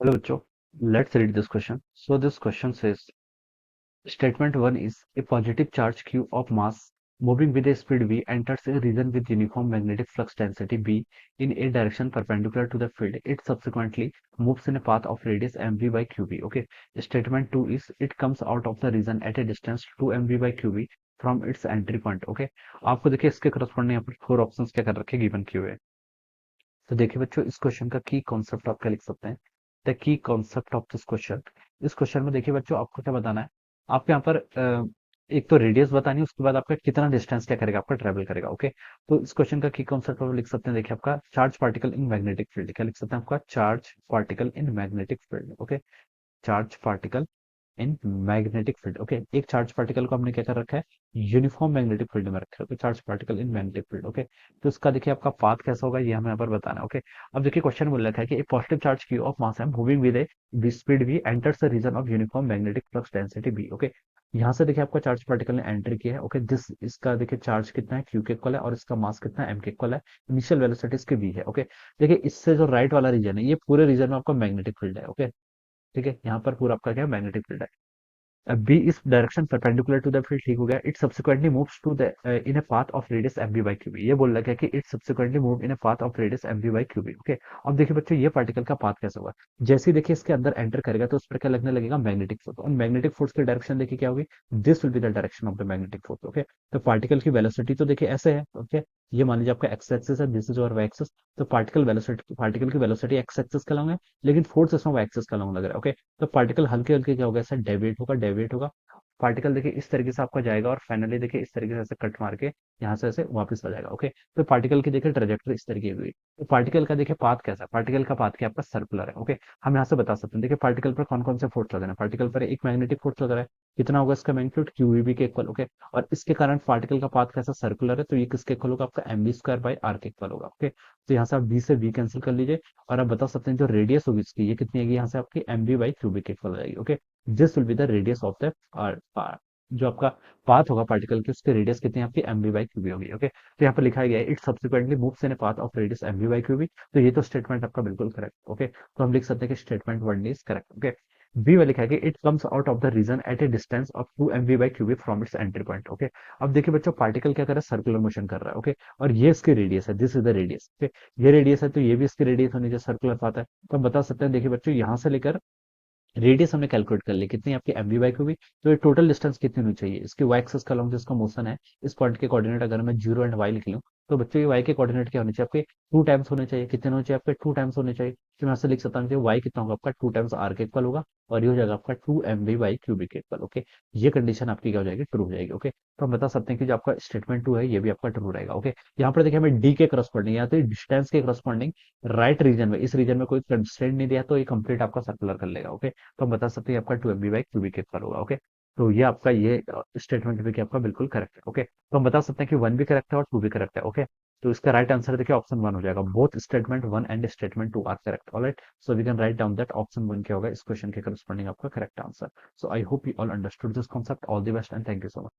Hello, Bachcho. Let's read this question. So this question says, statement 1 is a positive charge q of mass moving with a speed v enters a region with uniform magnetic flux density b in a direction perpendicular to the field. It subsequently moves in a path of radius mv by qb. Okay. Statement 2 is it comes out of the region at a distance 2 mv by qb from its entry point. Okay. आपको देखिए इसके corresponding यहाँ पर four options क्या कर रखे given Q है। तो देखिए बच्चों इस क्वेश्चन का की कॉन्सेप्ट आप क्या लिख सकते हैं। The key concept of this question. इस क्वेश्चन में देखिए बच्चों आपको क्या बताना है। आपको यहाँ पर एक तो रेडियस बतानी है, उसके बाद आपका कितना डिस्टेंस क्या करेगा, आपका ट्रेवल करेगा। ओके। तो इस क्वेश्चन का की कॉन्सेप्ट आप लिख सकते हैं। देखिए आपका charge particle in magnetic field क्या लिख सकते हैं, आपका charge particle in magnetic field. Okay. Charge particle in magnetic field. Okay. एक चार्ज पार्टिकल को हमने क्या कर रखा है, यूनिफॉर्म मैग्नेटिक फील्ड में रखा है। तो charge particle in magnetic field. Okay. तो इसका देखिए आपका पाथ कैसा होगा ये हमें यहाँ पर बताना है। ओके। अब देखिए क्वेश्चन बोल रखा है कि positive charge Q of mass है moving with a speed V enters the region of uniform magnetic flux density B. Okay. यहाँ से देखिए आपका चार्ज पार्टिकल ने एंटर किया है। ओके। दिस इसका देखिए चार्ज कितना है, क्यू के इक्वल है, और इसका मास कितना है, एम के इक्वल है। इनिशियल वेलोसिटी इसकी वी है। ओके। देखिए इससे जो राइट वाला रीजन है, ये पूरे रीजन में आपका मैग्नेटिक फील्ड है। ओके। ठीक है, यहाँ पर पूरा आपका क्या है, मैग्नेटिक फील्ड है। बी इस direction perpendicular to the field, ठीक हो गया। It subsequently moves to the in a path of radius M B by Q B. ये बोल रहा है कि it subsequently move in a path of radius M B by Q B. Okay. अब देखिए बच्चों ये पार्टिकल का पाथ कैसे होगा। जैसे ही देखिए इसके अंदर एंटर करेगा तो उस पर क्या लगने लगेगा, मैग्नेटिक फोर्स। और मैग्नेटिक फोर्स की डायरेक्शन देखिए क्या होगी, this will be the direction of the magnetic force. Okay. तो पार्टिकल की वेलोसिटी तो देखिए ऐसे है। ओके। ये मान लीजिए आपका एक्स एक्सिस है, दिस इज और वाई एक्सिस। तो पार्टिकल की वेलोसिटी एक्स एक्सिस का लॉन्ग है, लेकिन फोर्स इसमें वाई एक्सिस का लॉन्ग लग रहा है। ओके। तो पार्टिकल हल्के हल्के क्या होगा, ऐसा डेविएट होगा। पार्टिकल देखिए इस तरीके से आपका जाएगा और फाइनली देखिए इस तरीके से ऐसे कट मार के यहाँ से ऐसे वापस आ जाएगा। ओके। तो पार्टिकल की देखिए ट्रेजेक्टरी इस तरीके की हुई। तो पार्टिकल का देखिए पाथ कैसा है, पार्टिकल का पाथ क्या आपका सर्कुलर है। ओके। हम यहाँ से बता सकते हैं। देखिए पार्टिकल पर कौन कौन से फोर्स लग रहे हैं, पार्टिकल पर एक मैग्नेटिक फोर्स लग रहा है। कितना होगा इसका मैग्नीट्यूड, क्यूईबी के इक्वल। ओके। और इसके कारण पार्टिकल का पाथ कैसा, सर्कुलर है, तो ये किसके इक्वल होगा, आपका M B square by R के इक्वल होगा। ओके। तो यहाँ से आप बी से बी कैंसिल कर लीजिए और आप बता सकते हैं जो रेडियस होगी इसकी, ये कितनी आएगी, यहाँ से आपकी एम बी बाई क्यूबिक के इक्वल हो जाएगी। Okay. This will be the radius of the जो आपका पाथ होगा पार्टिकल की, उसकी रेडियस कितनी है आपकी, एम बी बाई क्यूबी होगी। ओके। तो यहाँ पर लिखा गया है it subsequently moves in path of radius M B by Q B. तो ये तो स्टेटमेंट आपका बिल्कुल करेक्ट। ओके। तो हम लिख सकते हैं कि statement one is correct. Okay. B में लिखा है कि it comes out of the region at a distance of 2 M B by Q B from its entry point. Okay. अब देखिए बच्चों पार्टिकल क्या कर रहा है, सर्कुलर मोशन कर रहा है। ओके। और ये इसकी रेडियस है, this is the radius. Okay. ये रेडियस है तो ये भी इसकी रेडियस होनी चाहिए, सर्कुलर पाथ है। तो हम बता सकते हैं, देखिए बच्चों यहाँ से लेकर रेडियस हमने कैलकुलेट कर ली कितनी आपकी एम बी बाई क्यूबी। तो ये टोटल डिस्टेंस कितनी होनी चाहिए, इसकी वाई एक्सिस का लॉन्ग जिसका मोशन है, इस पॉइंट के कोऑर्डिनेट अगर मैं जीरो एंड वाई लिख लूं, तो बच्चों ये वाई के कोऑर्डिनेट क्या होने चाहिए आपके, टू टाइम्स होने चाहिए। कितने होने चाहिए आपके, टू टाइम्स होने चाहिए। तो मैं ऐसे लिख सकता हूँ कि वाई कितना होगा आपका, टू टाइम्स आर के इक्वल होगा। और ये हो जाएगा आपका two M B by cubic के इक्वल। ओके। ये कंडीशन आपकी क्या हो जाएगी, ट्रू हो जाएगी। ओके। तो हम बता सकते हैं कि जो आपका स्टेटमेंट टू है ये भी आपका ट्रू रहेगा। ओके। यहाँ पर देखिए हमें डी के करस्पॉन्डिंग या तो डिस्टेंस के करस्पॉन्डिंग राइट रीजन में, इस रीजन में कोई कंस्ट्रेंट नहीं दिया तो ये कंप्लीट आपका सर्कुलर कर लेगा। ओके। तो हम बता सकते हैं आपका two M B by cubic equal होगा। ओके। तो ये आपका ये स्टेटमेंट भी आपका बिल्कुल करेक्ट है। ओके। तो हम बता सकते हैं कि वन भी करेक्ट है और टू भी करेक्ट है। ओके। तो इसका राइट आंसर देखिए ऑप्शन वन हो जाएगा। Both statement one and statement two are correct. Alright. So we can write down that option one क्या होगा इस क्वेश्चन के करस्पॉन्डिंग आपका correct answer. So I hope you all understood this concept. All the best and thank you so much.